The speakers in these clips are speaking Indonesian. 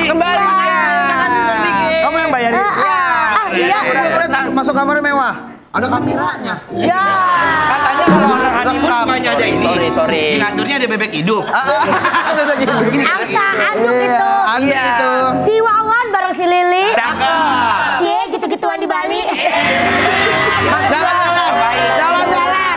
Kembali. Kamu yang bayarin? Iya. Masuk kamar mewah. Ada kameranya. Ya. Katanya kalau orang honeymoon bukannya ada ini. Sorry. Di kasurnya ada bebek hidup. Bebek hidup. Angsa, anduk itu. Anduk itu. Si Wawan bareng si Lili. Cakep. Cie, gitu-gituan di Bali. Jalan-jalan. Jalan-jalan.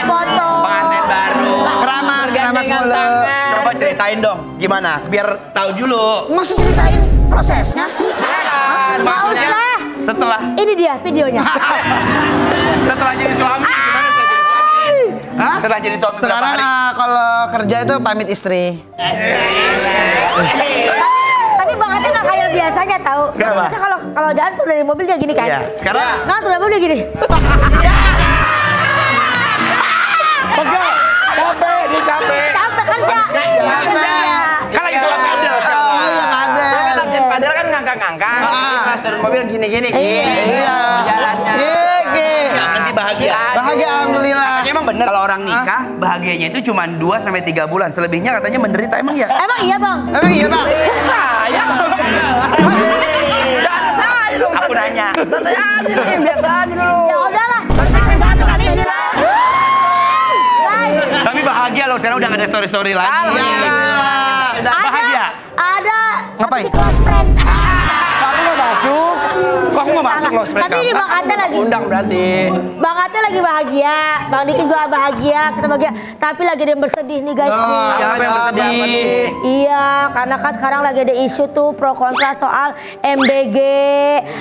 Foto-foto. Pengantin baru. Keramas mulu. Coba ceritain dong, gimana? Biar tahu dulu. Masih ceritain prosesnya? Maksudnya usah. setelah Ini dia videonya. setelah jadi suami. Gimana setelah jadi suami? Hah? Setelah jadi suami Sekarang berapa hari? kalau kerja itu pamit istri. Tapi bangetnya nggak kayak biasanya tahu. Kenapa? Biasanya kalau jalan tuh dari mobil dia gini kan. Iya. Sekarang? Sekarang tuh dari mobil dia gini. Pegel. Capek, dia capek. Capek kerja. Kan lagi suka pedal. Oh iya padel. Padahal kan ngangkang-ngangkang. Pas turun mobil gini-gini. Iya. Jalannya. Gigi. Ya, berarti bahagia. Bahagia alhamdulillah. Katanya emang bener kalau orang nikah bahagianya itu cuma 2 sampai 3 bulan. Selebihnya katanya menderita. Emang ya? Emang iya bang? Emang iya bang? Saya. Udah ada saya dong. Aku nanya. Santai aja nih, biasa aja dulu. Ya udahlah. Satu kali ini lah. Guys, Tapi bahagia loh, sekarang udah gak ada story-story lagi. Alhamdulillah. Bahagia. ada. Ngapain? Tapi di close friend. Kamu mau masuk? Kok aku mau masuk loh Tapi ini Bang Ate lagi. Undang berarti. Bang Ate lagi bahagia, Bang Diki juga bahagia, kita bahagia. Tapi lagi ada yang bersedih nih guys. nih. Siapa yang bersedih? Iya, karena kan sekarang lagi ada isu tuh pro kontra soal MBG.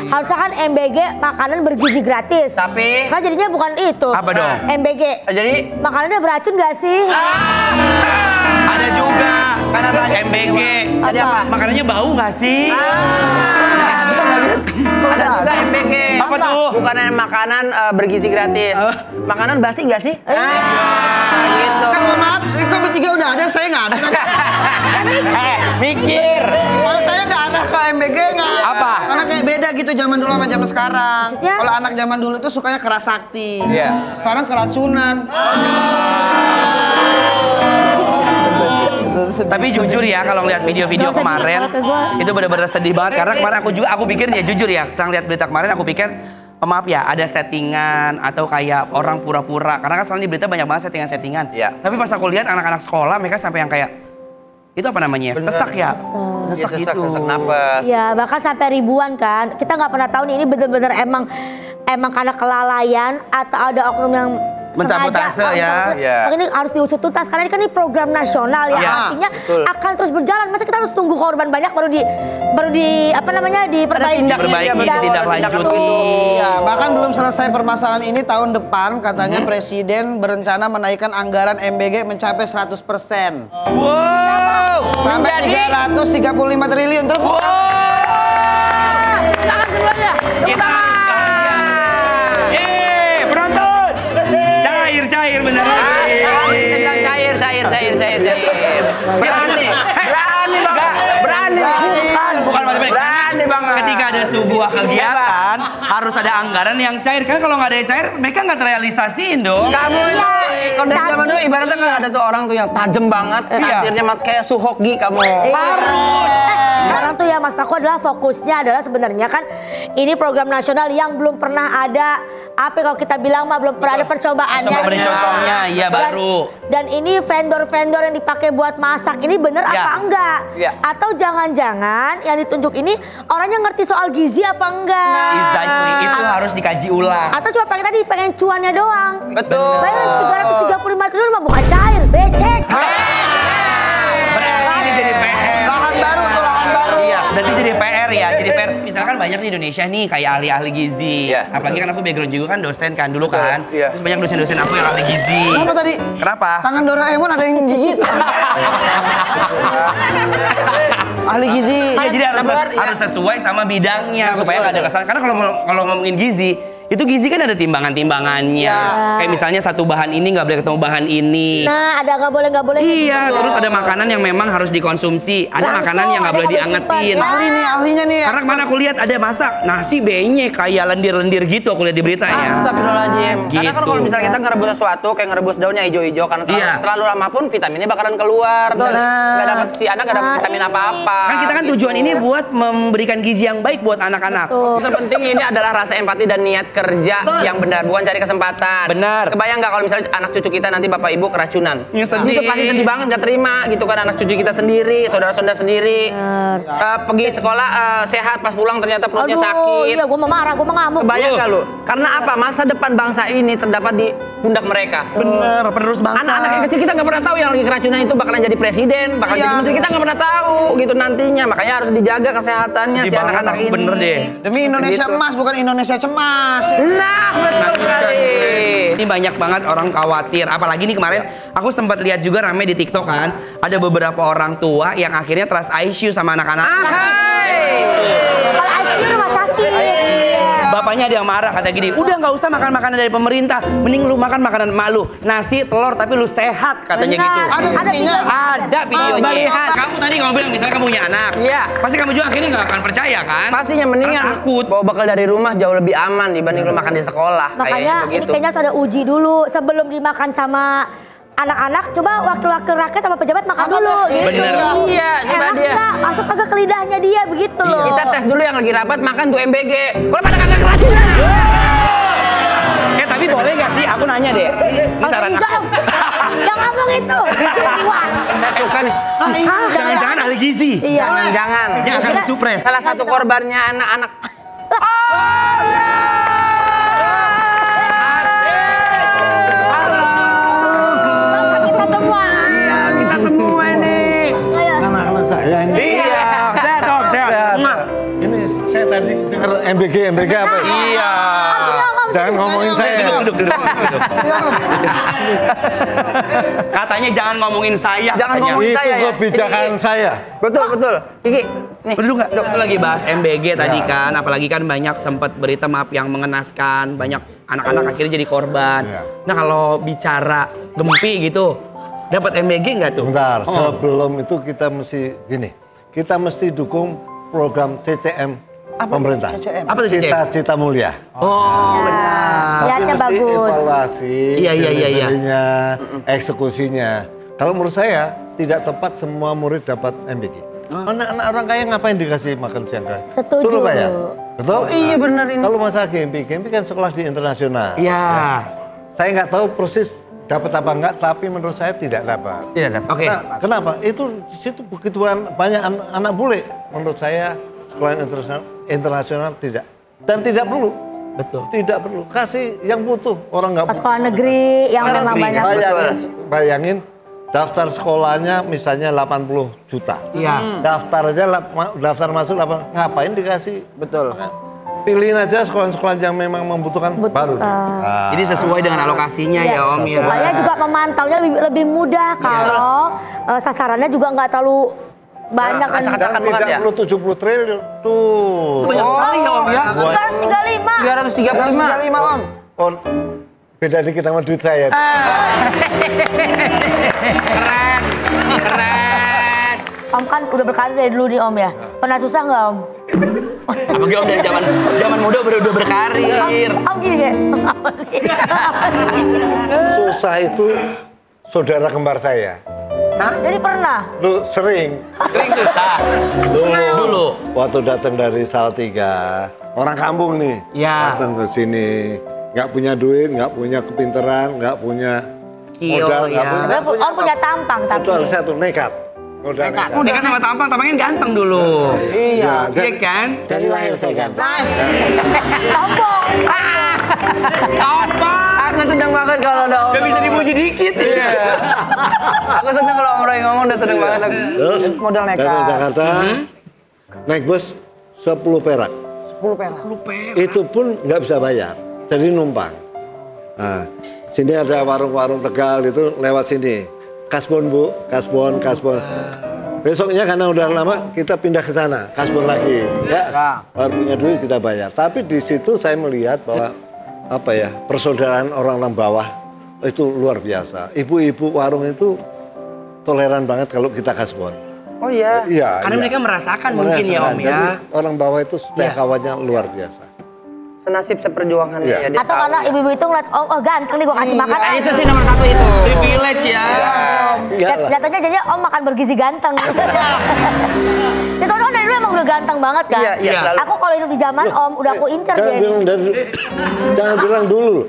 Harusnya kan MBG makanan bergizi gratis. Tapi Kan jadinya bukan itu. Apa dong? MBG. jadi Makanannya beracun gak sih? Ada juga. Karena banyak MBG. Tadi apa? Makanannya bau gak sih? Ada juga MBG. Apa tuh? Bukan makanan bergizi gratis. Makanan basi nggak sih? Gitu. Kan mohon maaf, kok bertiga udah ada, saya nggak ada. Mikir. Kalau saya nggak ada ke MBG-nya. Apa? Karena kayak beda gitu zaman dulu sama zaman sekarang. Maksudnya? Kalau anak zaman dulu tuh sukanya keras sakti. Iya. Sekarang keracunan. Tapi jujur ya kalau ngeliat video-video Nggak usah kemarin diingat ke gua. itu benar-benar sedih banget karena kemarin aku pikir ya jujur ya setelah lihat berita kemarin aku pikir maaf ya ada settingan atau kayak orang pura-pura karena kan sekarang di berita banyak banget settingan-settingan. Iya. Tapi pas aku lihat anak-anak sekolah mereka sampai yang kayak itu apa namanya? Sesak ya? Sesak gitu. Sesak napas. Ya bahkan sampai ribuan kan. Kita nggak pernah tahu nih ini bener-bener emang karena kelalaian atau ada oknum yang Mencabutase ya. Iya. Makanya ini harus diusut tuntas karena ini kan ini program nasional ya. Iya, Artinya betul. akan terus berjalan. Masa kita harus tunggu korban banyak baru di apa namanya diperbaiki. Diperbaiki, ditindaklanjuti. Ya, bahkan belum selesai permasalahan ini tahun depan katanya Presiden berencana menaikkan anggaran MBG mencapai 100%. Wow. Sampai 335 triliun. Terus Tangan semuanya. Kita harus bahagia. Yeay, penonton. Cair bener lagi. Cair. Berani banget. Berani. Bukan matematika. Berani banget. Ketika ada sebuah kegiatan harus ada anggaran yang cair kan kalau nggak ada yang cair mereka nggak terrealisasiin dong. Kamu itu kalau dari zaman dulu ibaratnya kan ada tuh orang tuh yang tajam banget, Iya. akhirnya kayak Suhoki kamu. Sekarang tuh ya Mas Tako adalah fokusnya adalah sebenarnya kan ini program nasional yang belum pernah ada apa kalau kita bilang mah belum pernah ada percobaannya. Coba beri contohnya, iya baru. Dan ini vendor-vendor yang dipakai buat masak ini bener Ya. apa enggak? Ya. Atau jangan-jangan yang ditunjuk ini orangnya ngerti soal gizi apa enggak? Exactly, itu harus dikaji ulang. Atau cuma pengen cuannya doang. Betul. Bayangin 335 triliun mah bukan cair, becek. Berarti ini jadi PR. lahan baru tuh lahan baru. Iya, berarti jadi PR ya. Jadi PR misalkan banyak di Indonesia nih kayak ahli-ahli gizi. Iya. Apalagi kan aku background juga kan dosen kan dulu kan. Iya. Terus banyak dosen-dosen aku yang ahli gizi. Apa tadi? Kenapa? Tangan Doraemon ada yang gigit. Ahli gizi. Iya, jadi harus Iya. sesuai sama bidangnya supaya nggak ada kesalahan. Karena kalau ngomongin gizi Itu gizi kan ada timbangan-timbangannya. Kayak misalnya satu bahan ini nggak boleh ketemu bahan ini. Nah, ada nggak boleh. Iya, terus ada makanan yang memang harus dikonsumsi. Ada Langsung, makanan yang nggak ada boleh nggak boleh diangetin. simpan, ya. Ahlinya nih. Karena kemana aku lihat ada masak nasi benyek kayak lendir-lendir gitu aku lihat di berita ya. Astagfirullahaladzim. Karena kan Gitu. kalau misalnya kita ngerebus sesuatu kayak ngerebus daunnya hijau-hijau karena terlalu lama pun vitaminnya bakalan keluar. Nggak dapat si anak nggak dapat vitamin apa-apa. Kan kita kan tujuan ini buat memberikan gizi yang baik buat anak-anak. Yang terpenting ini adalah rasa empati dan niat kerja yang benar, bukan cari kesempatan. Benar. Kebayang nggak kalau misalnya anak cucu kita nanti bapak ibu keracunan? Ya, sedih. Itu pasti sedih banget, nggak terima gitu kan, anak cucu kita sendiri, saudara-saudara sendiri. Pergi sekolah sehat, pas pulang ternyata perutnya sakit. Iya, gue mau marah, gue mau ngamuk. Kebayang nggak lu? Karena apa? Masa depan bangsa ini terdapat di pundak mereka. Bener, penerus bangsa. Anak-anak yang kecil kita nggak pernah tahu yang lagi keracunan itu bakalan jadi presiden, bakalan jadi menteri, kita nggak pernah tahu gitu nantinya. Makanya harus dijaga kesehatannya Sedih si banget, anak-anak ini. bener deh. Demi Indonesia Gitu. emas, bukan Indonesia cemas. Nah, betul sekali. Ini banyak banget orang khawatir. Apalagi nih kemarin aku sempat lihat juga rame di TikTok kan, ada beberapa orang tua yang akhirnya trust ICU sama anak-anak. Kalau ICU rumah sakit. Bapaknya ada yang marah, kata gini, udah nggak usah makan makanan dari pemerintah, mending lu makan makanan emak lu, nasi, telur, tapi lu sehat, katanya Benar. gitu. Ada buktinya. Ada videonya. Lihat. Kamu tadi kamu bilang misalnya kamu punya anak, Iya. pasti kamu juga akhirnya nggak akan percaya kan? Pastinya mendingan Karena takut. bawa bekal dari rumah jauh lebih aman dibanding lu makan di sekolah. Makanya Kayaknya ini begitu. kayaknya harus ada uji dulu sebelum dimakan sama anak-anak. Coba wakil-wakil rakyat sama pejabat makan dulu. Gitu. Bener. Iya, coba Enak dia. nggak? Masuk kagak ke lidahnya dia begitu loh. Kita tes dulu yang lagi rapat makan tuh MBG. Kalau pada kagak keracunan. Tapi boleh nggak sih? Aku nanya deh. Ini saran Enggak, aku. Om. Yang ngomong itu. Wah. Tuh kan. Jangan-jangan ahli gizi. Iya. Jangan. Yang akan supres. Salah satu korbannya anak-anak. Bapak kita semua. Kita semua ini. Ayo. Anak-anak saya ini. Iya, sehat Om, sehat. Mwah. Ini saya tadi dengar MBG apa? Iya. Jangan ngomongin saya. Duduk. Katanya jangan ngomongin saya. Jangan katanya. ngomongin Itu saya ya. kebijakan saya. Betul, betul. Kiki, nih. Duduk nggak? Dok, lagi bahas MBG tadi kan, apalagi kan banyak sempat berita maaf yang mengenaskan, banyak anak-anak akhirnya jadi korban. Iya. Nah kalau bicara Gempi gitu, dapat MBG nggak tuh? Bentar, sebelum itu kita mesti gini. Kita mesti dukung program CCM pemerintah. CCM? Apa tuh CCM? Cita-cita mulia. Oh, benar. Niatnya mesti bagus. evaluasi, Iya. delivery-nya, eksekusinya. Kalau menurut saya tidak tepat semua murid dapat MBG. Anak-anak orang kaya ngapain dikasih makan siang kaya? Setuju. Suruh bayar. Betul? Iya bener ini. Kalau masalah Gempi kan sekolah di internasional. Iya. Saya nggak tahu persis dapat apa enggak, tapi menurut saya tidak dapat. Tidak dapat. Oke. Nah, kenapa? Itu di situ begitu banyak anak bule. Menurut saya sekolah internasional tidak. Dan tidak perlu. Betul. Tidak perlu. Kasih yang butuh. Orang nggak Pas sekolah negeri yang Sekolah memang negeri. banyak. Bayangin daftar sekolahnya misalnya 80 juta. Iya. Daftar aja daftar masuk ngapain dikasih? Betul. Pilihin aja sekolah-sekolah yang memang membutuhkan baru. Nah, Jadi sesuai dengan alokasinya ya Om ya. Supaya juga memantaunya lebih mudah kalau sasarannya juga nggak terlalu banyak kan. acak-acak. dan Katakan banget tidak ya. perlu 70 triliun. Tuh. Banyak sekali ya Om ya. 335. 335. Om. Oh, beda dikit sama duit saya. Keren. Keren. Om kan udah berkarir dari dulu nih Om ya. Pernah susah nggak Om? Apalagi Om dari zaman muda udah berkarir. Om gini kayak. Susah itu saudara kembar saya. Jadi pernah. Lu sering. Sering susah. Dulu. Waktu datang dari Salatiga, orang kampung nih. Ya. Datang ke sini, nggak punya duit, nggak punya kepintaran, nggak punya Skill, modal, nggak ya. punya. Om punya tampang tapi. Kecuali satu nekat. Modal nekat. Dia kan sama tampang, tampangnya ganteng dulu. Iya. Iya kan? Dari lahir saya ganteng. Sombong. Apa? Aku seneng banget kalau ada Om. Gak bisa dipuji dikit ya. Aku seneng kalau Om Roy ngomong udah seneng banget. aku. Terus Modal nekat. datang Jakarta, naik bus 10 perak. 10 perak. Itu pun nggak bisa bayar, jadi numpang. Nah, sini ada warung-warung Tegal itu lewat sini. Kasbon Bu, kasbon. Besoknya karena udah lama kita pindah ke sana, kasbon lagi. Ya, baru punya duit kita bayar. Tapi di situ saya melihat bahwa apa ya, persaudaraan orang-orang bawah itu luar biasa. Ibu-ibu warung itu toleran banget kalau kita kasbon. Oh iya. Iya. Karena mereka merasakan mungkin ya Om ya. Jadi orang bawah itu setia kawannya luar biasa. Senasib seperjuangannya Iya. ya. dia Atau tahu karena ya. ibu-ibu itu ngeliat, oh ganteng nih gue kasih makan. Nah, itu sih nomor 1 itu. Privilege ya. Enggak lah. Jatuhnya jadinya Om makan bergizi ganteng. Ya soalnya kan dari dulu emang udah ganteng banget kan. Iya, iya. Lalu- Aku kalau hidup di zaman Om udah aku incer Jangan dia. bilang dari, jangan bilang dulu.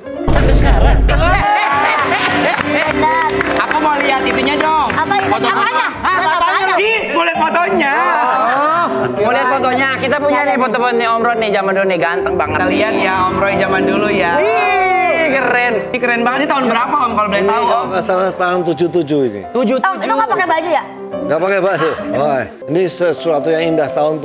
Benar. Aku mau lihat itunya dong. Apa itu? Foto Apanya? Hah? Apanya? Ih, boleh fotonya. Oh, mau lihat fotonya? Kita punya nih foto-fotonya Om Ron nih zaman dulu nih ganteng banget. Kita lihat ya Om Roy zaman dulu ya. Ih, keren. Ini keren banget. Ini tahun berapa Om kalau boleh tahu Om? Kalau nggak salah tahun 77 ini. 7. Om, itu nggak pakai baju ya? Nggak pakai baju. Oh, ini sesuatu yang indah tahun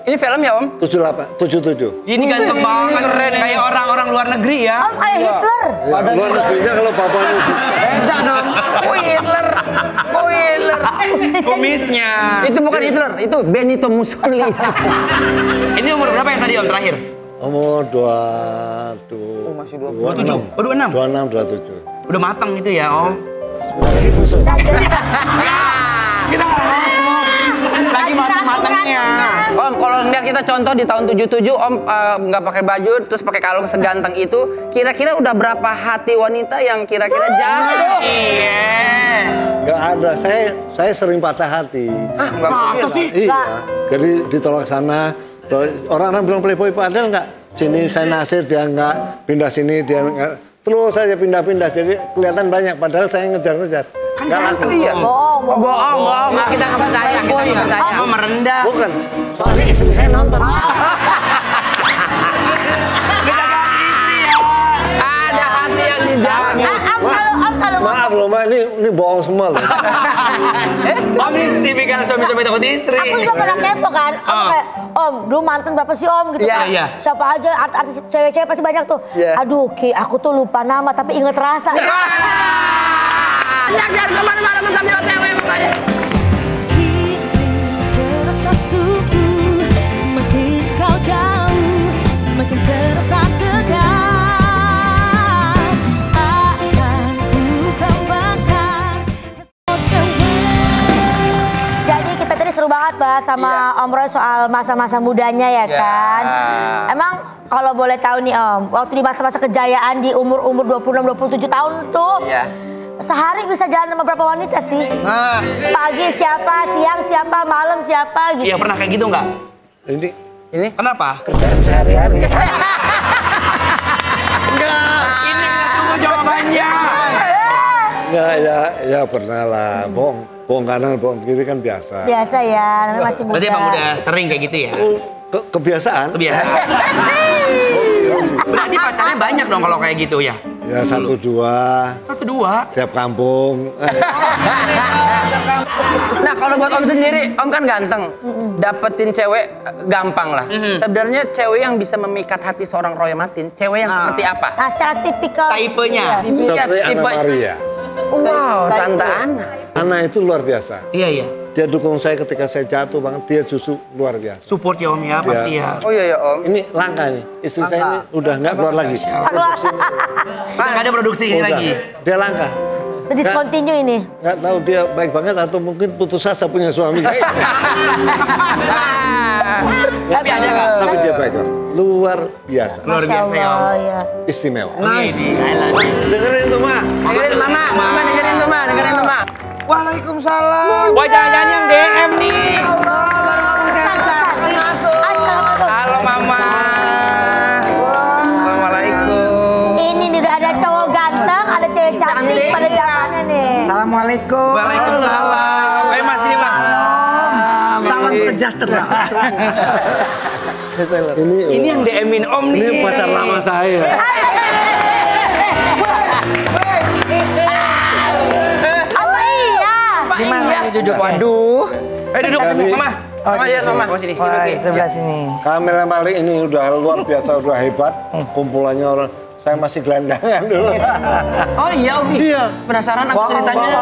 Ini film ya Om? 77. Ini ganteng banget. keren ini. Kayak orang-orang luar negeri ya. Om kayak Hitler. Ya, luar negerinya kalau bapaknya Beda dong. Oh Hitler. Oh Hitler. Kumisnya. Itu bukan Hitler, itu Benito Mussolini. Ini umur berapa yang tadi Om terakhir? umur 26. masih 27. Oh 26. 26, 27. Udah matang gitu ya Om. Sebenarnya busuk. Kita lagi matang-matangnya. Om, kalau ngeliat kita contoh di tahun 77, Om nggak pakai baju, terus pakai kalung seganteng itu, kira-kira udah berapa hati wanita yang kira-kira jatuh? Iya. Nggak ada, saya sering patah hati. Ah, nggak Masa mungkin. sih? Iya, jadi ditolak sana. Orang-orang bilang playboy, padahal nggak. Sini saya nasir, dia nggak. Pindah sini, dia nggak. Terus saja pindah-pindah, jadi kelihatan banyak. Padahal saya ngejar-ngejar. Kan Nggak laku. Iya. Bohong, Oh, bohong. Nah, kita nggak percaya, kita nggak percaya. Om merendah. Bukan, soalnya istri saya nonton. Kejagaan istri ya. Ada hati yang dijaga. Om selalu Maaf loh, Ma, ini bohong semua loh. Om ini tipikal suami-suami takut istri. Aku juga pernah kepo kan, Om kayak, Om, dulu mantan berapa sih Om gitu Iya, kan. iya. Siapa aja artis cewek-cewek pasti banyak tuh. Iya. Aduh, Ki, aku tuh lupa nama tapi inget rasa. Jangan kemana-mana tetap di OTW makanya. Terasa subuh, semakin kau jauh, semakin terasa tegang. Akan ku kembangkan. Jadi kita tadi seru banget bahas sama Om Roy soal masa-masa mudanya ya kan. Emang kalau boleh tahu nih Om, waktu di masa-masa kejayaan di umur-umur 26-27 tahun tuh, Iya. sehari bisa jalan sama berapa wanita sih? Nah, Pagi siapa, siang siapa, malam siapa gitu. Iya pernah kayak gitu nggak? Ini Kenapa? kerjaan sehari-hari. Ini nggak tunggu jawabannya. Enggak, ya pernah lah. Bohong kanan, bohong kiri kan biasa. Biasa ya, namanya masih muda. Berarti emang udah sering kayak gitu ya? Kebiasaan. Kebiasaan. Berarti pacarnya banyak dong kalau kayak gitu ya? Ya 1, 2 1, 2. tiap kampung. Nah, kalau buat Om sendiri, Om kan ganteng. Dapetin cewek gampang lah. Sebenarnya cewek yang bisa memikat hati seorang Roy Martin, cewek yang seperti apa? Nah, secara tipikal. Tipenya. Iya. Seperti Ana Maria. Wow, Tante Ana. Ana itu luar biasa. Iya, iya. Dia dukung saya ketika saya jatuh banget. Dia justru luar biasa. Support ya Om ya, pasti ya. Oh iya ya Om. Ini langka nih. Istri saya ini udah nggak keluar lagi. Nggak ada produksi ini Udah. lagi. Dia langka. Udah discontinue ini. Nggak tahu dia baik banget atau mungkin putus asa punya suami. Tapi ada nggak? Tapi dia baik banget. Luar biasa. Luar biasa ya Om. Allah, ya. Istimewa. Nice. I love you. Dengerin tuh, Ma. Dengerin Mama, Mama dengerin tuh, Ma, dengerin tuh, Ma. Waalaikumsalam. Wah jangan-jangan yang DM nih. Halo Mama. Assalamualaikum. Ini nih udah ada cowok ganteng, ada cewek cantik pada zamannya nih. Assalamualaikum. Waalaikumsalam. Mas ini Mas. Salam sejahtera. Ini yang DM-in Om nih. Ini pacar lama saya. Apa iya? Gimana nih duduk? Waduh. Ayo duduk, Kami- Mama. Mama ya, Mama. Mama sini. Wah, sebelah sini. Kamera Malik ini udah luar biasa, udah hebat. Kumpulannya orang. Saya masih gelandangan dulu. Oh iya Om. Iya. Penasaran aku ceritanya.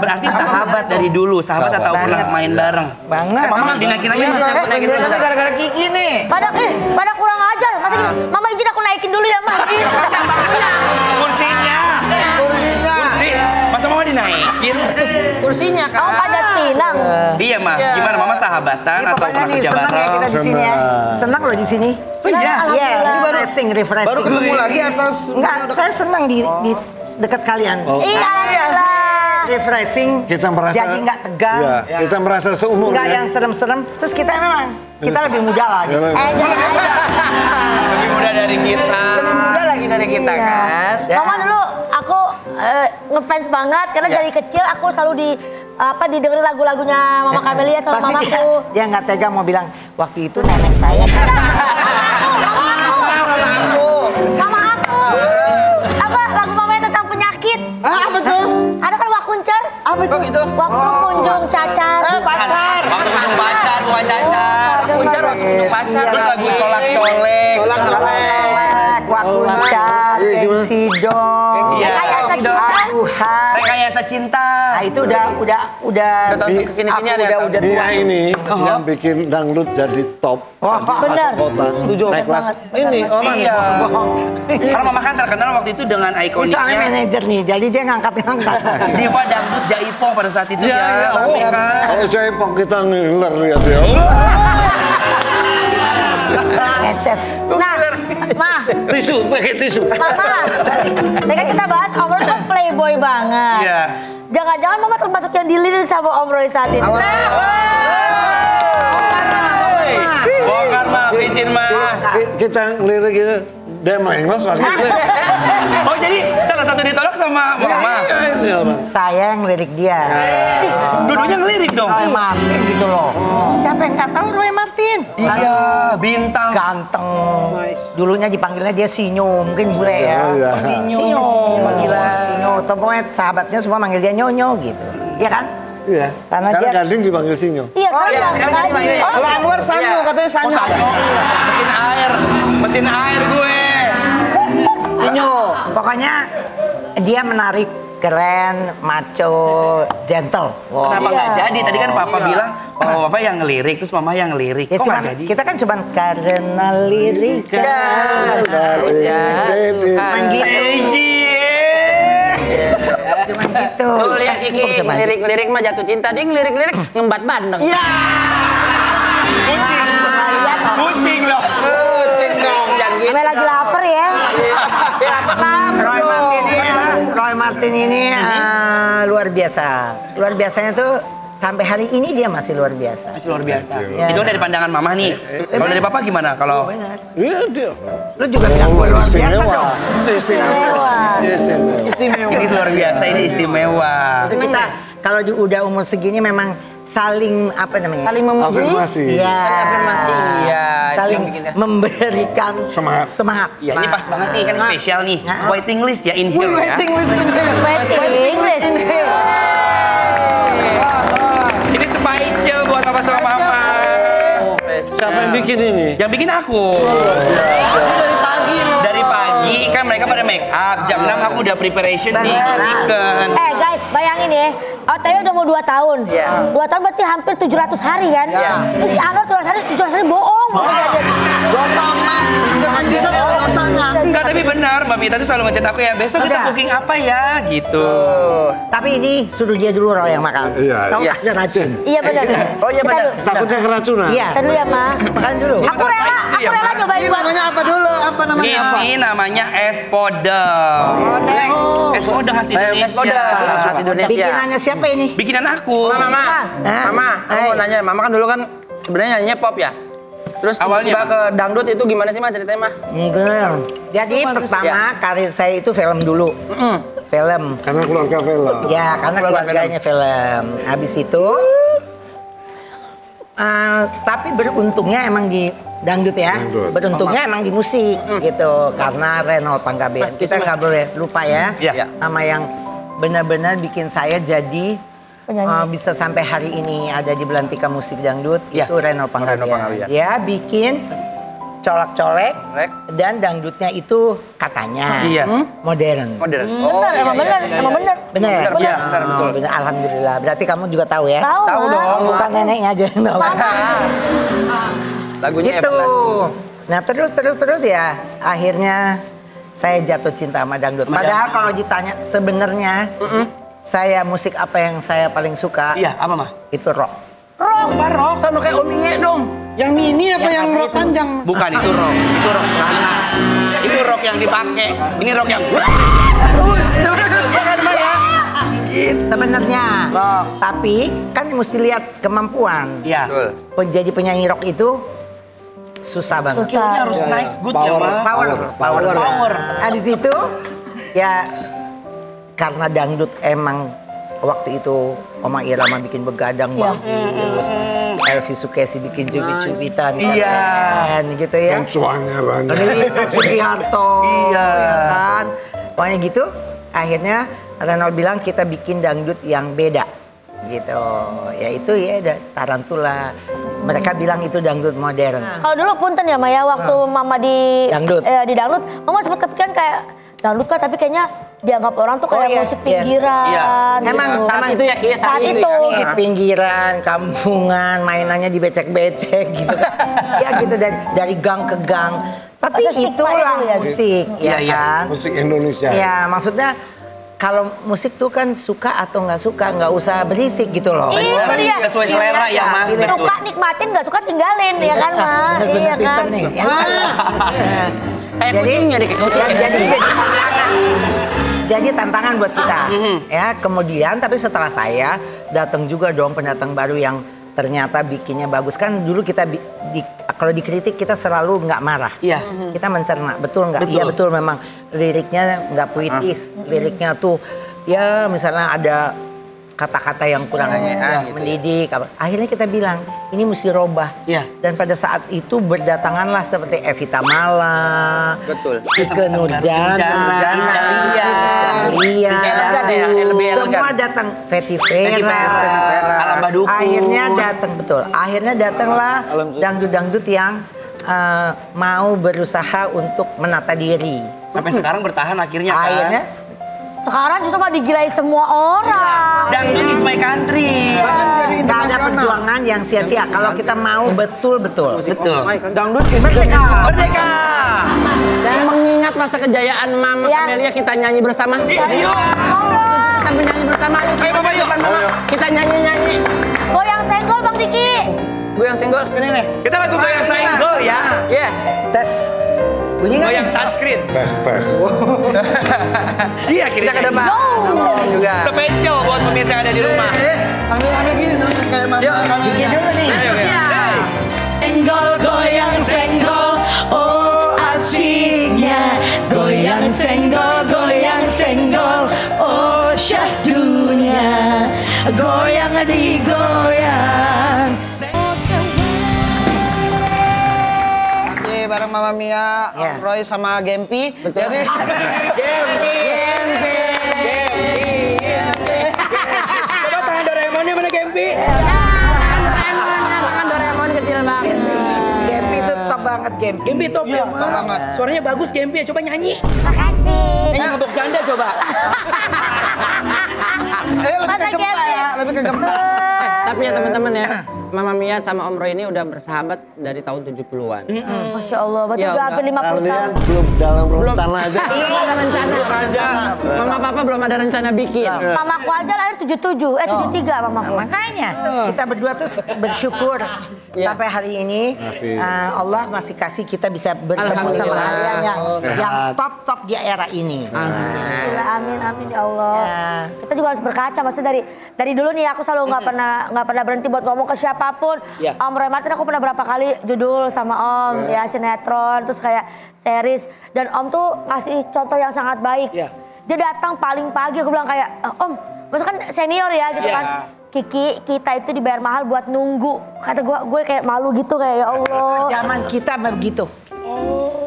Berarti sahabat dari dulu, sahabat atau pernah main bareng. Banget. Mama dinaikin aja. Ini gara-gara Kiki nih. Pada kurang ajar. Masa gini, Mama izin aku naikin dulu ya, Ma. Kursinya. Kursi. Masa Mama dinaikin? Kursinya kan. Oh, panjat pinang. Iya, Ma. Gimana Mama sahabatan atau Pokoknya pernah nih kerja senang ya bareng? kita di sini ya. Senang. Senang loh di sini. Oh iya. Iya, Alhamdulillah. refreshing. Baru ketemu lagi atau Enggak, saya senang di dekat kalian. Oh. Iya, alhamdulillah. Refreshing. Kita merasa jadi nggak tegang. Iya, kita merasa seumur Nggak ya. yang serem-serem. Terus kita memang kita lebih muda lah. Gitu. Jangan aja. Lebih muda dari kita. Lebih muda lagi dari kita kan. Ya. Mama dulu aku ngefans banget karena Iya. dari kecil aku selalu didengerin lagu-lagunya Mama Camelia sama Pasti mamaku. dia nggak tega mau bilang waktu itu nenek saya. Mama aku. Apa lagu mamanya tentang penyakit? apa tuh? Ada kan Wakuncer? Apa itu? Gitu. Waktu kunjung cacar. Pacar. Waktu kunjung pacar, bukan cacar. Kuncar waktu kunjung pacar. Iya, Terus lagu lagi. colak-colek. Colak-colak. Wakuncar, Iya, gimana? gengsi dong. Iya. Rekayasa cinta. Tuhan. Rekayasa cinta. Nah itu udah Udah tahu kesini-sini aku ada ya, udah Dia tua. ini yang bikin dangdut jadi top. Bener. Kota. Naik kelas. Ini orang Iya. Karena Mama kan terkenal waktu itu dengan Ini soalnya ikoniknya manajer nih, jadi dia ngangkat-ngangkat. diva dangdut Jaipong pada saat itu Iya, ya. iya. Rame Oh, kan. kalau Jaipong kita ngiler lihat ya. Ngeces. Nah, Ma, Tisu, pakai tisu. Mama. Tadi kan kita bahas Om Roy tuh playboy banget. Iya. Jangan-jangan Mama termasuk yang dilirik sama Om Roy saat ini. Bongkar mah, habisin mah. Kita ngelirik gitu. Dia mengos lagi. Oh jadi salah satu ditolak sama Mama. Ini apa? Saya yang ngelirik dia. Dua-duanya ngelirik dong. Roy Martin gitu loh. Siapa yang nggak tahu Roy Martin? Iya, bintang. Ganteng. Dulunya dipanggilnya dia Sinyo, mungkin bule ya. Iya. Sinyo. Panggilan Sinyo. Atau pokoknya sahabatnya semua manggil dia Nyonyo gitu. Iya kan? Iya. Karena Sekarang dia- Gading dipanggil Sinyo. Iya, kan iya, sekarang lagi. jadi ini. Kalau Anwar Sanyo, katanya Oh, Sanyo. Sanyo. Mesin air gue. Sanyo. Pokoknya dia menarik, keren, macho, gentle. Wow. Kenapa nggak jadi? Tadi kan Papa bilang Papa yang ngelirik, terus Mama yang ngelirik. Ya Kok cuman, nggak jadi? kita kan cuman karena lirik. Cuman gitu. Tuh lihat Ini Kiki kok bisa maju? ngelirik-ngelirik mah jatuh cinta, dia ngelirik-ngelirik ngembat bandeng. Iya. Kucing loh. Kucing dong, jangan gitu. Ame lagi lapar ya. Ya lapar Roy Martin ini luar biasa. Luar biasanya tuh sampai hari ini dia masih luar biasa. Masih luar biasa. Iya. Itu dari pandangan Mama nih. Kalau dari Papa gimana? Kalau Benar. Iya dia. Lu juga bilang gue luar biasa Istimewa. dong. Istimewa. Istimewa. ini luar biasa, ini istimewa. Itu kita kalau udah umur segini memang saling apa namanya? Saling memuji. Afirmasi. Iya. Saling afirmasi, iya. Saling Itu yang bikin- memberikan Semangat. semangat. Ya ini pas banget nih, kan spesial nih. Nah. Waiting list ya in here ya. Waiting list in here. Waiting list. Ini spesial buat Papa sama Mama. Siapa yang bikin ini? Yang bikin aku. Dari pagi loh. Dari pagi kan mereka pada make up. Jam 6 aku udah preparation nih chicken. Guys, bayangin ya. OTW udah mau 2 tahun. Iya. 2 tahun berarti hampir 700 hari kan? Iya. Ini si Anwar 700 hari bohong. Sama. Jangan bisa kalau dosanya. Enggak, tapi benar Mbak Mita tuh selalu ngechat aku ya. Besok kita Udah. cooking apa ya gitu. Tapi ini suruh dia dulu Roy yang makan. Iya. Tahu Iya. ada racun. Iya benar. Oh iya Kita benar. dulu. Takutnya keracunan. Iya. Kita dulu ya, Ma. Makan dulu. Aku rela nyobain Ini buat. namanya apa dulu? Apa namanya apa? Ini namanya es podeng. Es podeng khas Indonesia. Es podeng khas Indonesia. Bikinannya siapa ini? Bikinan aku. Mama, Hah? Mama, aku mau Hai. nanya, Mama kan dulu kan sebenarnya nyanyinya pop ya. Terus Awalnya tiba apa? ke dangdut itu gimana sih, Ma, ceritanya, Ma? Enggak. Jadi pertama karir saya itu film dulu. Film. Karena keluarga film. Ya, karena Keluarga keluarganya film. Habis itu, tapi beruntungnya emang di dangdut ya. Dangdut. Beruntungnya emang di musik gitu. Karena Renol Panggabean. Kita nggak boleh lupa ya. Iya. Sama yang benar-benar bikin saya jadi bisa sampai hari ini ada di Belantika Musik Dangdut. Iya. Itu Renol Panggabean. Panggabean. Dia bikin colak-colek Rek. dan dangdutnya itu katanya Iya. modern. Modern. Bener, emang bener, emang bener. Bener? Bener, bener, betul. Bener, alhamdulillah. Berarti kamu juga tahu ya? Tahu, Tahu Ma. dong. Bukan neneknya aja yang tahu. Lagunya Gitu. Everlasting. Nah terus ya akhirnya saya jatuh cinta sama dangdut. Padahal kalau ditanya sebenarnya saya musik apa yang saya paling suka? Iya, apa mah? Itu rock. Rock. Sama kayak Om Iye dong. Yang mini apa yang rok itu. panjang? Bukan itu rock. Itu rock celana. Itu rock yang dipakai. Ini rock yang Sebenarnya rock. Tapi kan mesti lihat kemampuan. Iya. Jadi penyanyi rock itu susah banget. Skillnya harus nice, good ya, Power. Ma. Power. Habis itu ya karena dangdut emang waktu itu Oma Irama bikin begadang bagus, Elvi Sukesi bikin cubit-cubitan keren gitu ya. Cuannya banyak. Rita Sugiharto, Iya. ya kan. Pokoknya gitu. Akhirnya Renol bilang kita bikin dangdut yang beda gitu. Ya itu ya Tarantula. Mereka bilang itu dangdut modern. Kalau dulu punten ya Maya, waktu Mama di Dangdut. di dangdut, Mama sempat kepikiran kayak dangdut kan, tapi kayaknya dianggap orang tuh kayak iya, musik iya. pinggiran. Iya. gitu. Emang Saat itu ya, Ki, Saat itu. Di pinggiran, kampungan, mainannya di becek-becek gitu kan. Ya gitu dari gang ke gang. Tapi Masa stigma itulah itu ya? musik, ya Iya, kan? Musik Indonesia. Ya maksudnya kalau musik tuh kan suka atau nggak suka, nggak usah berisik gitu loh. Itu dia. Sesuai selera ya, Ma. Pilih aja. Suka nikmatin, nggak suka tinggalin, ya kan Ma? Bener-bener Iya pinter kan? nih. Kayak kucing jadi kayak kucing. Jadi tantangan buat kita. Ya, kemudian tapi setelah saya datang juga dong pendatang baru yang ternyata bikinnya bagus. Kan dulu kita kalau dikritik kita selalu nggak marah. Iya. Kita mencerna, betul nggak? Betul. Iya betul, memang liriknya nggak puitis. Liriknya tuh ya misalnya ada kata-kata yang kurang Gitu mendidik. Akhirnya kita bilang ini mesti robah. Iya. Dan pada saat itu berdatanganlah seperti Evita Mala, Betul. Ike Nurjana, Elegan ya, lebih elegan. semua datang. Fetty Fetty Vera, Vera, Alam Badukun. Akhirnya datang, betul. Akhirnya datanglah dangdut-dangdut yang mau berusaha untuk menata diri. Sampai sekarang bertahan akhirnya kan. Akhirnya Sekarang justru malah digilai semua orang. Dangdut is my country. Bahkan jadi nggak ada internasional. perjuangan yang sia-sia. Kalau kita mau betul-betul. Betul. Dangdut is Merdeka. Merdeka. Mengingat masa kejayaan Mama Ya. Camelia, kita nyanyi bersama. Ayo. Kita menyanyi bersama. Ayo, Mama, yuk. Depan Mama. Kita nyanyi-nyanyi. Goyang senggol Bang Diki. Gue yang single. Ini nih. Kita lagu goyang senggol ya. Iya. Tes. Bunyi nggak? Goyang touchscreen. Tes. Iya, Kita ke depan. Sama Om juga. Spesial buat pemirsa yang ada di rumah. ambil gini dong kayak Mama. Bunyi dulu nih. Senggol goyang senggol, oh asiknya. Goyang senggol, oh syahdunya. Goyang digoyang. Masih bareng Mama Mia, Ya. Om Roy sama Gempi. Jadi Coba tangan Doraemonnya mana Gempi? Tangan Doraemon kecil banget. Gempi itu top banget Gempi. Gempi top ya, top banget. Suaranya bagus Gempi ya, coba nyanyi. Makasih. Nyanyi untuk janda coba. lebih Masa ke gempa Gempi? ya, lebih ke gempa. Tapi ya teman-teman ya, Mama Mia sama Om Roy ini udah bersahabat dari tahun 70-an. Masya Allah, berarti Ya, udah hampir 50 Kalian tahun. belum dalam rencana aja. Belum ada rencana. Mama Papa belum ada rencana bikin. Mamaku aja lahir 77, 73 mamaku. Makanya kita berdua tuh bersyukur sampai hari ini Masih. Allah masih kasih kita bisa bertemu sama Alhamdulillah. kalian yang Sehat. top di era ini. Alhamdulillah, amin amin ya Allah. Ya. Kita juga harus berkaca, maksudnya dari dulu nih aku selalu nggak pernah berhenti buat ngomong ke siapapun. Ya. Om Roy Martin aku pernah berapa kali judul sama Om ya sinetron terus kayak series dan Om tuh ngasih contoh yang sangat baik. Ya. Dia datang paling pagi aku bilang kayak Om, maksudnya kan senior ya gitu Ya. kan. Kiki, kita itu dibayar mahal buat nunggu. Kata gue kayak malu gitu kayak ya Allah. Zaman kita begitu.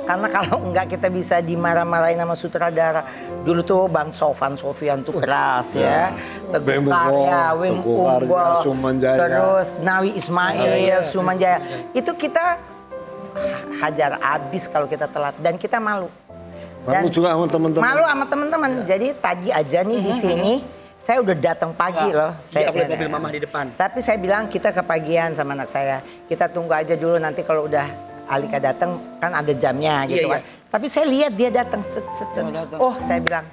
Karena kalau enggak kita bisa dimarah-marahin sama sutradara. Dulu tuh Bang Sofian tuh keras ya. Teguh Wim Karya, Unggo, Wim Teguh Karya, Unggo, Sumanjaya. terus Nawi Ismail, Sumanjaya. Itu kita hajar abis kalau kita telat dan kita malu. Malu juga sama teman-teman. Malu sama teman-teman. Jadi tadi aja nih di sini saya udah datang pagi loh. Saya Iya, mobil mama di depan. Tapi saya bilang kita kepagian sama anak saya. Kita tunggu aja dulu nanti kalau udah Alika datang kan ada jamnya gitu Iya, kan. Tapi saya lihat dia datang. Oh, saya bilang,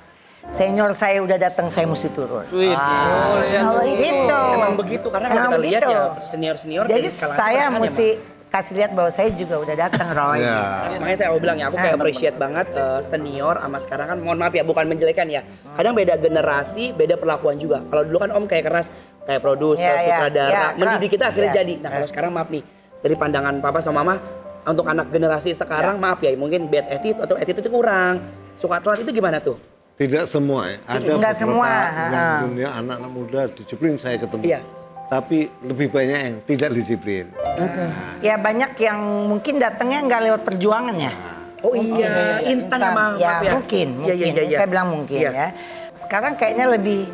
senior saya udah datang, saya mesti turun. Kalau Gitu. Emang begitu karena kalau kita lihat ya senior-senior Jadi dari skala saya atas kan mesti kasih lihat bahwa saya juga udah datang, Roy. Iya. Makanya saya mau bilang ya, aku kayak appreciate banget senior sama sekarang kan, mohon maaf ya, bukan menjelekan ya. Kadang beda generasi, beda perlakuan juga. Kalau dulu kan Om kayak keras, kayak produser, Iya, iya, sutradara, iya, mendidik kita akhirnya iya. jadi. Nah kalau sekarang maaf nih, dari pandangan Papa sama Mama, untuk anak generasi sekarang maaf ya, mungkin bad attitude atau attitude itu kurang. Suka telat itu gimana tuh? Tidak semua ya. Ada Enggak beberapa semua, yang dunia anak-anak muda disiplin saya ketemu. Iya. Tapi lebih banyak yang tidak disiplin. Ya banyak yang mungkin datangnya nggak lewat perjuangan ya. Oh iya, instan ya maaf Ya, ya. mungkin. Iya. Saya bilang mungkin Iya. ya. Sekarang kayaknya lebih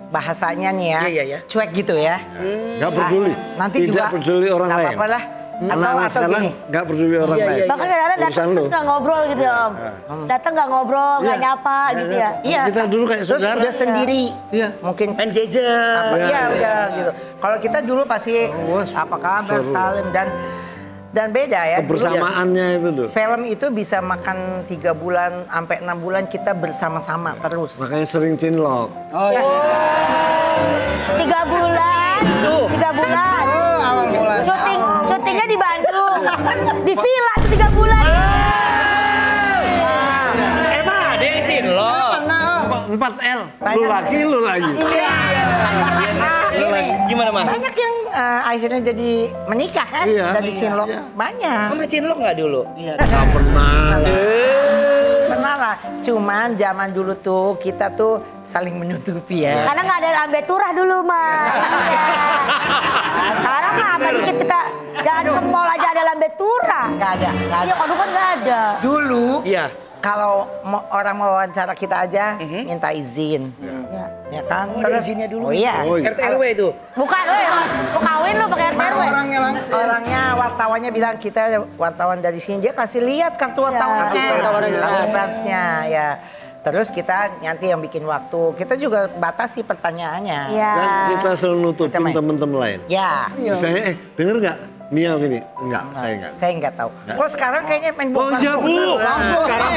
bahasanya nih ya, Iya. cuek gitu ya. Nggak peduli. Nanti tidak juga peduli orang nggak lain. apa-apa lah. Anak-anak sekarang gini. nggak peduli orang Iya, lain. iya. Bahkan kadang-kadang Urusan datang terus lu. nggak ngobrol gitu ya Om. Datang nggak ngobrol, nggak Iya. nyapa gitu ya. Iya. Kita dulu kayak Terus saudara. udah sendiri. Iya. Mungkin Main gadget. apa, Iya, iya iya. udah gitu. Kalau kita dulu pasti wah, apa kabar, seru. salim dan beda ya. Dulu Kebersamaannya itu tuh. film itu bisa makan 3 bulan sampai 6 bulan kita bersama-sama terus. Makanya sering cinlok. 3 bulan. 3 bulan. Awal mulai. Syutingnya di Bandung. Di villa tuh 3 bulan. Emang ada yang cinlok? 4L. Lu lagi, lu lagi. Gimana mah? Banyak yang akhirnya jadi menikah kan Iya. dari cinlok. Iya. Banyak. Sama cinlok nggak dulu? Nggak pernah. Pernah lah. Cuman zaman dulu tuh kita tuh saling menutupi ya. Karena nggak ada lambe turah dulu mah. Sekarang mah apa dikit kita jalan ke mall aja ada lambe turah. Nggak ada. Iya kalau kan nggak ada. Dulu Iya. kalau orang mau wawancara kita aja minta izin. Ya kan? Oh, ada izinnya dulu. Oh iya. Oh, iya. RT RW itu. Bukan, mau kawin lu pakai RT RW. Orangnya langsung. Orangnya wartawannya bilang kita wartawan dari sini, dia kasih lihat kartu wartawannya, kartu wartawannya kartu jelas. persnya ya. Terus kita nanti yang bikin waktu, kita juga batasi pertanyaannya. Iya. Dan kita selalu nutupin Kita main. teman-teman lain. Ya, Misalnya, denger nggak? Mia gini. Enggak, saya enggak. saya nggak tahu. Kok sekarang kayaknya main Oh bongkar iya, Bu. langsung. Kalau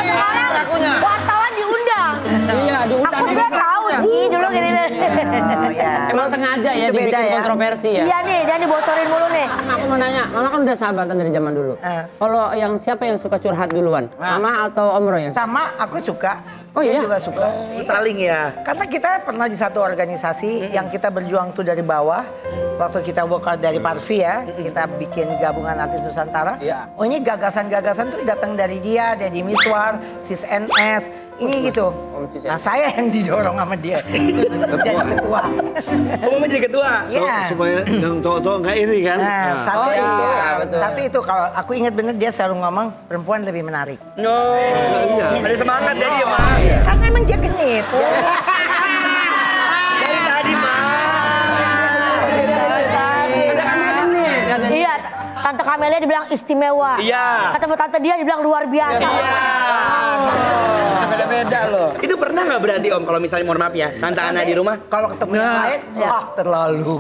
sekarang wartawan diundang. Iya, diundang. Aku juga tahu sih dulu gini deh. Oh, ya. Emang sengaja ya Itu beda dibikin ya. kontroversi ya? Iya nih, jangan dibocorin mulu nih. Aku mau nanya, Mama kan udah sahabatan dari zaman dulu. Kalau yang siapa yang suka curhat duluan? Mama atau Om Roy yang? Sama aku suka. Oh, Dia iya? juga suka. Saling ya. Karena kita pernah di satu organisasi yang kita berjuang tuh dari bawah. Waktu kita work out dari Parvi ya, kita bikin gabungan artis Nusantara. Iya. Oh ini gagasan-gagasan tuh datang dari dia, dari Miswar, Sis NS, ini gitu. Sis Nah saya yang didorong sama dia. Jadi ketua. Oh, Mama jadi ketua. Iya. Supaya yang cowok-cowok nggak iri kan? Nah, satu Oh, iya, itu, betul. satu itu kalau aku ingat bener dia selalu ngomong perempuan lebih menarik. No. Iya. Ada semangat jadi ya, Ma. Karena emang dia genit. Dari tadi, Ma. Iya, Tante Kamelia dibilang istimewa. Iya. Kata tante dia dibilang luar biasa. Iya. Beda-beda loh. Itu pernah nggak berarti Om kalau misalnya mohon maaf ya, Tante Ana di rumah Kalau ketemu yang lain, Iya. wah terlalu.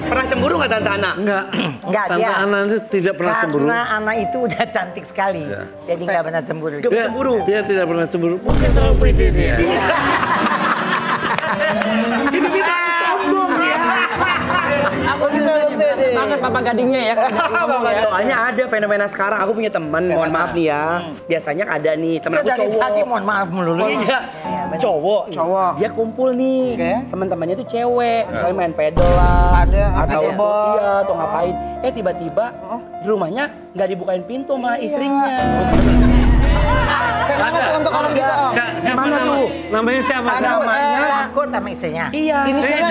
pernah cemburu nggak Tante Ana? Enggak. Enggak, Tante dia. Ana itu tidak pernah cemburu. Karena anak itu udah cantik sekali. Jadi nggak pernah cemburu. Nggak Dia, cemburu. dia tidak pernah cemburu. Mungkin terlalu pede dia. Itu kita sombong ya. Aku juga banget papa gadingnya ya. Soalnya ada fenomena sekarang, aku punya teman, mohon maaf nih ya. Biasanya ada nih, temen Kita aku dari cowok. tadi mohon maaf melulu. Iya, cowok. Dia kumpul nih. Teman-temannya tuh cewek, misalnya main pedal lah. Ada, atau paddleboard. iya, atau ngapain. Tiba-tiba di rumahnya nggak dibukain pintu sama istrinya. Kenapa tuh untuk orang kita Om? Siapa Mana nama? tuh? Namanya siapa? Namanya takut sama istrinya. Iya. Inisialnya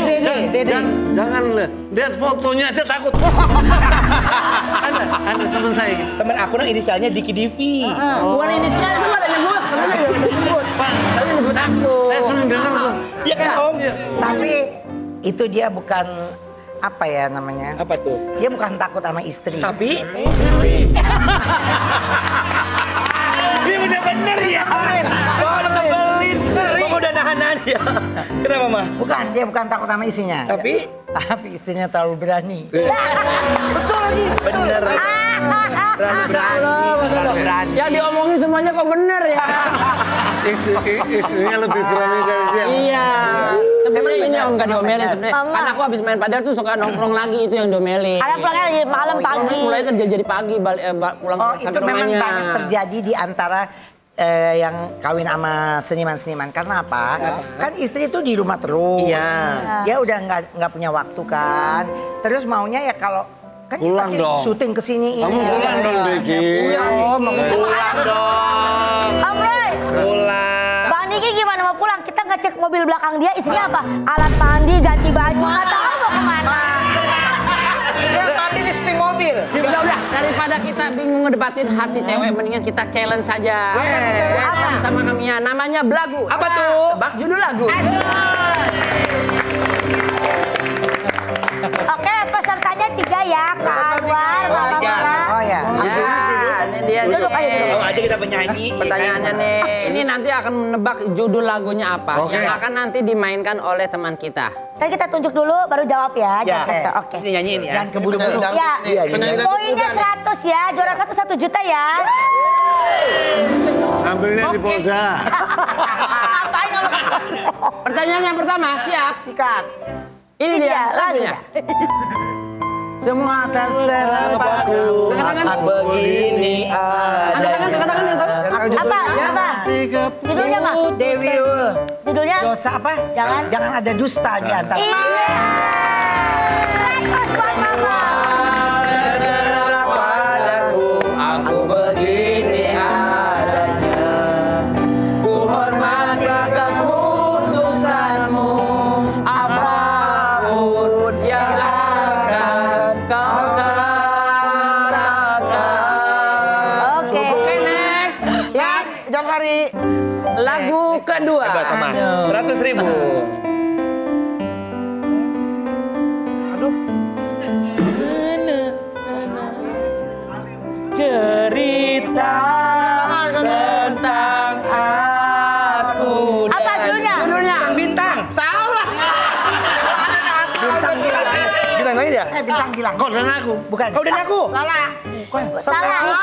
Dede. Jangan lihat fotonya aja takut. ada teman saya gitu. Temen aku yang inisialnya Diki Divi. Bukan inisial itu ada nyebut. Katanya ada nyebut. Pak, saya senang dengar tuh. Iya kan Om? Tapi itu dia bukan apa ya namanya? Apa tuh? Dia bukan takut sama istri. Tapi dia bener-bener ya. Kau udah tebelin. Kau udah nahan-nahan ya. Kenapa mah? Bukan, dia bukan takut sama istrinya. Tapi Tapi istrinya terlalu berani. Betul lagi. Bener. Terlalu berani. Yang diomongin semuanya kok bener ya. Istrinya lebih berani dari dia. Iya. Sebenarnya ini om nggak diomelin sebenarnya. Mama. Kan aku habis main padel tuh suka nongkrong lagi itu yang diomelin. Karena pulangnya lagi malam pagi. Mulai kan jadi pagi pulang Oh sampai itu memang rumahnya. banyak terjadi di antara yang kawin sama seniman-seniman. Karena apa? Kan istri itu di rumah terus. Iya. Dia udah nggak punya waktu kan. Terus maunya ya kalau kan dia Pulang pasti dong. syuting kesini Kamu ini. pulang dong, Becky. Iya om, aku Pulang dong. Om Roy, Pulang. Bang Diki gimana mau pulang? Kita ngecek mobil belakang dia isinya apa? Alat mandi, ganti baju, nggak tahu mau kemana. Dia mandi di setim mobil. Udah, daripada kita bingung ngedebatin hati cewek, mendingan kita challenge saja. Apa? Sama kami ya, namanya belagu. Apa tuh? Tebak judul lagu. Oke, pesertanya 3 ya. Kak Anwar, Kak Mama. Oh ya. Ya, ini dia Duduk aja, nih. Tahu aja kita penyanyi. Pertanyaannya nih, ini nanti akan menebak judul lagunya apa. Oke. Yang akan nanti dimainkan oleh teman kita. Kan kita tunjuk dulu, baru jawab ya. Ya. Jangan kasih- Oke. Sini nyanyiin ya. Jangan keburu-buru. Ya, poinnya 100 ya. Juara 1 juta ya. Ambilnya di Polda. Ngapain kalau Pertanyaan yang pertama, siap? Sikat. Ini dia lagunya. Semua terserah padaku. Angkat Begini tangan yang tahu. apa? Apa? Judulnya Mas? Dewi Ul. Judulnya? Dosa apa? Jangan ada dusta di antara. Iya. Bagus buat Mama. Aku begini adanya. Ku hormati keputusanmu. Apapun yang akan kau katakan. Oke. Next. Next. Jam hari. Lagu kedua. Hebat, Mama. 100.000. Cerita tentang aku. Apa judulnya? Judulnya. Sang bintang. Salah. Bintang bilang. Bintang lain ya? Bintang bilang. Kau dan aku. Bukan. Kau dan aku. Salah.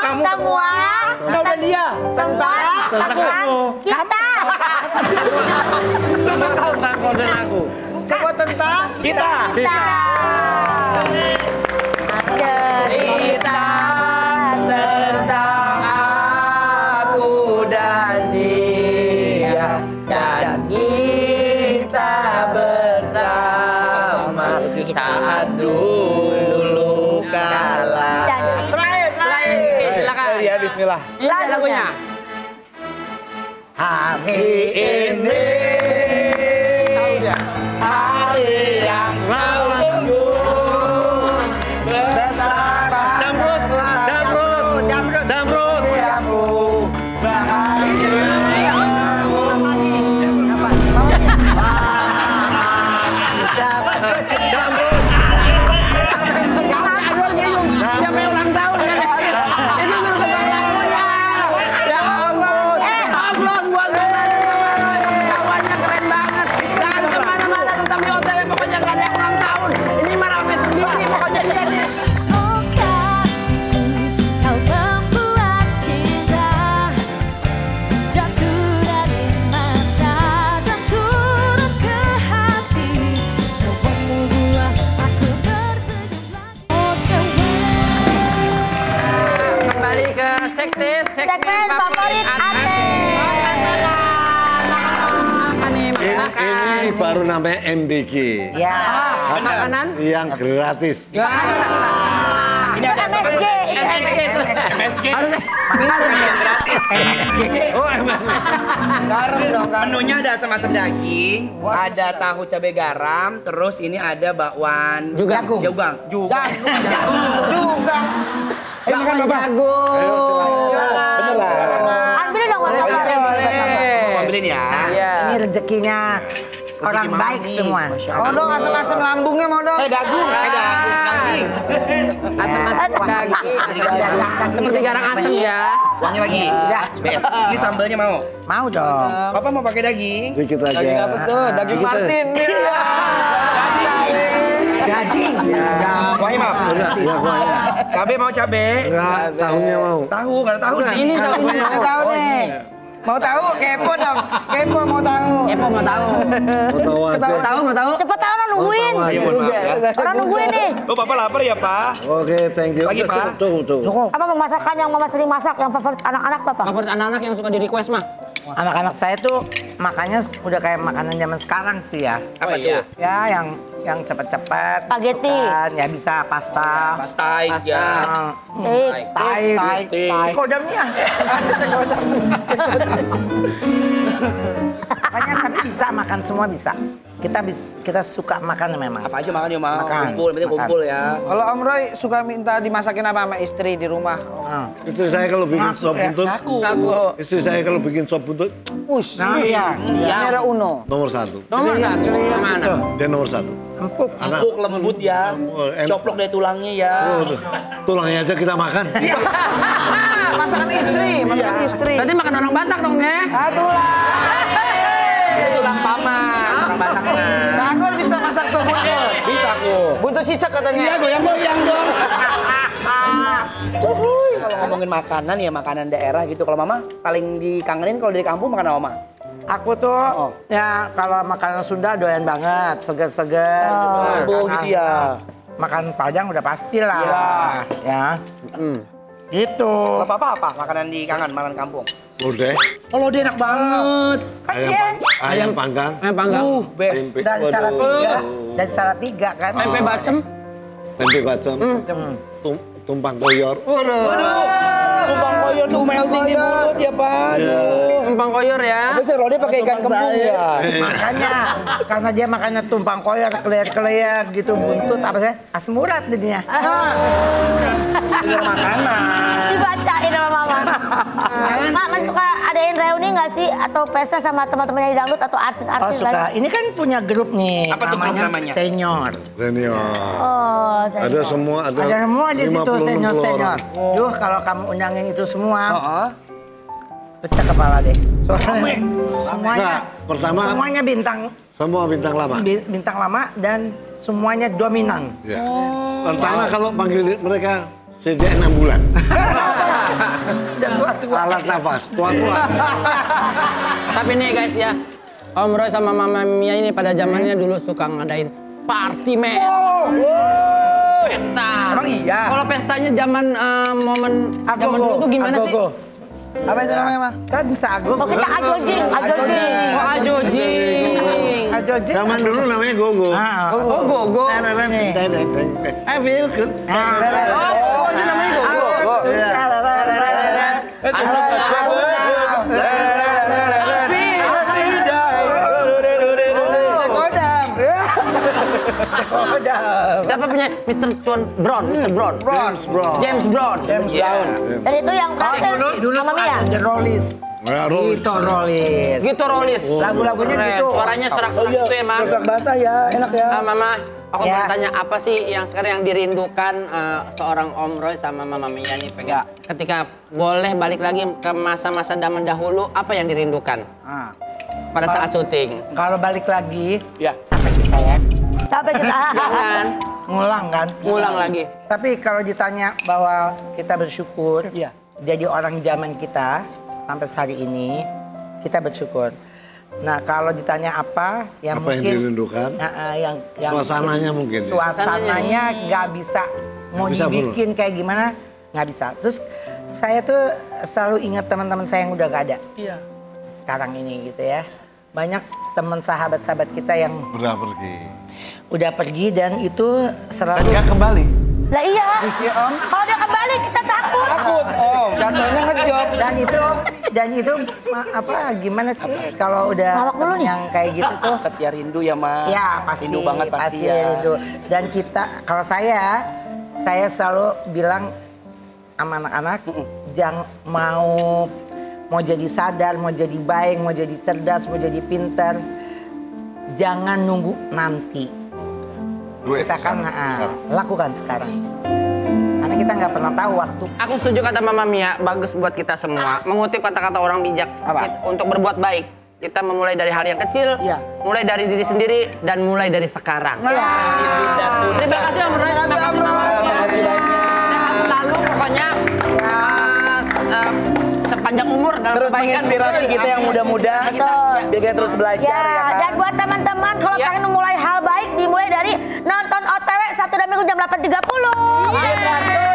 kamu. Semua. Kau dan dia. Tentang kita. Tentang kau dan aku. Semua tentang Kita. Cerita Tentang aku dan dia dan kita bersama saat dulu kala. Dan Terakhir, silakan. Ya, bismillah. Ini lagunya. Hari ini. Tahu dia. Hari yang selalu bersama. Jamrut, jamrut, jamrut, jamrut. Siapa yang ulang tahun? Ini baru tebak lagunya. Ya ampun. Upload buat kawannya keren banget. Jangan kemana-mana, tetap di hotel. Pokoknya gak ada yang ulang tahun. Ini mah rame sendiri. Pokoknya dia. Oh kasih, kau membuat cinta jatuh dari mata dan turun ke hati. Kau membuat aku tersenyum lagi. Oh Kembali ke segmen favorit Ate. Ini baru namanya MBG. Ya. Ada Makanan? yang gratis. Ya. Ini ada MSG. MSG. Yang gratis. Oh, MSG. garam dong, garam. Menunya ada asam-asam daging, ada tahu cabai garam, terus ini ada bakwan Jagung. jagung. Juga. Ayo makan Bapak. Silakan. Bener lah. Ambilin dong warna Boleh. Mau ambilin ya. Iya. Ini rezekinya orang Mama baik nih, semua. Masya Mau Allah. dong asam-asam lambungnya mau dong. Dagung, daging. Asam-asam daging. Seperti garang asem ya. Uangnya lagi. Sudah. Bes. Ini sambalnya mau. Mau dong. Papa mau pakai daging? Dikit aja. Daging apa tuh? Daging Martin. Jadi. Kuahnya mau? Ya kuahnya. Cabe mau cabe? Enggak, tahunya mau. Tahu, nggak ada tahu. Ini tahunya. Mau tahu nih. Mau tahu? Kepo dong. Kepo mau tahu. Kepo mau tahu. Mau tahu aja. Mau tahu. Cepet orang nungguin. Mau tahu Iya, aja. mohon maaf ya. Orang nungguin nih. Oh, Bapak lapar ya, Pak? Oke, thank you. Lagi, Pak? Tunggu. Apa masakan yang mama sering masak yang favorit anak-anak Bapak? Favorit anak-anak yang suka di request mah. Anak-anak saya tuh makannya udah kayak makanan zaman sekarang sih ya. Apa iya. tuh? Ya yang cepet-cepet. Spaghetti. gitu kan. Ya bisa pasta. Steak ya. Steak. Kodamnya. Makanya kami bisa makan semua bisa. Kita suka makan memang. Apa aja makan ya, Mak? Makan, Kumpul, penting makan. kumpul ya. Kalau Om Roy suka minta dimasakin apa sama istri di rumah? Istri saya kalau bikin sop buntut, istri saya kalau bikin sop buntut, Nah, iya. Kamera Uno. nomor 1. Nomor satu. Mana? Dia nomor 1. Empuk. Empuk, lembut ya. Coplok dari tulangnya ya. Tulangnya aja kita makan. Masakan istri, masakan istri. Berarti makan orang Batak dong ya? Tulang paman, orang Bataknya. Kak Anwar bisa masak sop buntut. Bisa aku. Buntut cicak katanya. Iya, goyang-goyang dong. Kalau ngomongin makanan ya makanan daerah gitu. Kalau Mama paling dikangenin kalau dari kampung makan apa, Mama? Aku tuh ya kalau makanan Sunda doyan banget, seger-seger. Oh, gitu ya. Makan Padang udah pastilah. Ya. Gitu. Kalau Papa apa makanan di kangen, makanan kampung? Lodeh, Kalau dia enak banget. ayam panggang, Panggang. Best. tempe, Dari Salatiga. Dari Salatiga kan. Tempe bacem. tempe bacem, tumpang koyor. Tumpang koyor tuh melting di mulut ya, Pak. Tumpang koyor ya. Biasanya Rode pakai ikan kembung ya. Makanya karena dia makannya tumpang koyor, keleyak-keleyak gitu, buntut apa sih? Asam urat jadinya. Bener makanan. Dibacain sama mama. Mama suka adain reuni nggak sih atau pesta sama teman-temannya di dangdut atau Oh artis-artis suka. lain? Ini kan punya grup nih, Apa tuh grup namanya? Senior. Senior. Oh, saya Ada semua, Ada semua di situ 50, 60 senior-senior. orang. Duh, kalau kamu undangin itu semua, Heeh. pecah kepala deh. Enggak, Semuanya, pertama semuanya semua bintang lama. bintang lama dan semuanya dominan. Ya. Pertama kalau panggil mereka sejak 6 bulan. Dan tua-tua. Alat nafas, tua-tua. Tapi nih guys ya, Om Roy sama Mama Mia ini pada zamannya dulu suka ngadain party men. Pesta. Emang iya? Kalau pestanya zaman momen zaman dulu tuh gimana sih? Agogo. Apa itu namanya, Mah? Kan seagogo. Oh, kita ajojing. Oh, ajojing. Ajojing. Zaman dulu namanya gogo. Oh, gogo. I feel good. Oh, itu namanya gogo. Siapa punya Mr. Tuan Brown, Mr. Brown? James Brown. James Brown. James Brown. Dan itu yang terakhir Dulu Mama Mia. ada The Rollies. Nah, Rollies. Gitu Rollies. Gitu Rollis. Lagu-lagunya Keren. gitu. Suaranya serak-serak gitu ya, Mam. Masak basah ya, enak ya. Mama, aku Ya. mau tanya apa sih yang sekarang yang dirindukan seorang Om Roy sama Mama Mia nih pengen ketika boleh balik lagi ke masa-masa zaman dahulu, apa yang dirindukan pada saat syuting? Kalau balik lagi, Ya. capek kita ya. Capek kita. Jangan Ngulang kan? ngulang lagi. Tapi kalau ditanya bahwa kita bersyukur, Iya. jadi orang zaman kita sampai hari ini, kita bersyukur. Nah kalau ditanya apa yang Apa yang mungkin dirindukan? yang Suasananya mungkin ya? Suasananya nggak bisa mau bisa, dibikin kayak gimana nggak bisa. Terus saya tuh selalu ingat teman-teman saya yang udah nggak ada. Iya. Sekarang ini gitu ya. Banyak teman sahabat-sahabat kita yang Udah pergi. udah pergi dan itu selalu Nggak kembali. Lah iya. Kalau dia kembali kita takut. Jatuhnya ngejob. dan itu apa gimana sih kalau udah Lawak dulu temen nih. yang kayak gitu tuh Setia rindu ya, Ma. ya pasti Rindu banget pasti ya. rindu. Dan kita kalau saya selalu bilang sama anak-anak jangan mau jadi sadar, mau jadi baik, mau jadi cerdas, mau jadi pintar, jangan nunggu nanti. Duit Kita kan sekarang. lakukan sekarang. Karena kita nggak pernah tahu waktu. Aku setuju kata Mama Mia, bagus buat kita semua. Mengutip kata-kata orang bijak untuk berbuat baik. kita memulai dari hal yang kecil, mulai dari diri sendiri dan mulai dari sekarang. Terima kasih Om Roy, terima kasih Mama. Sehat selalu pokoknya. Sepanjang umur dalam Terus kebaikan. menginspirasi kita yang muda-muda biar kita terus belajar Ya, ya kan. dan buat teman-teman kalau pengen memulai hal baik dimulai dari nonton OTW Sabtu dan Minggu jam 8.30.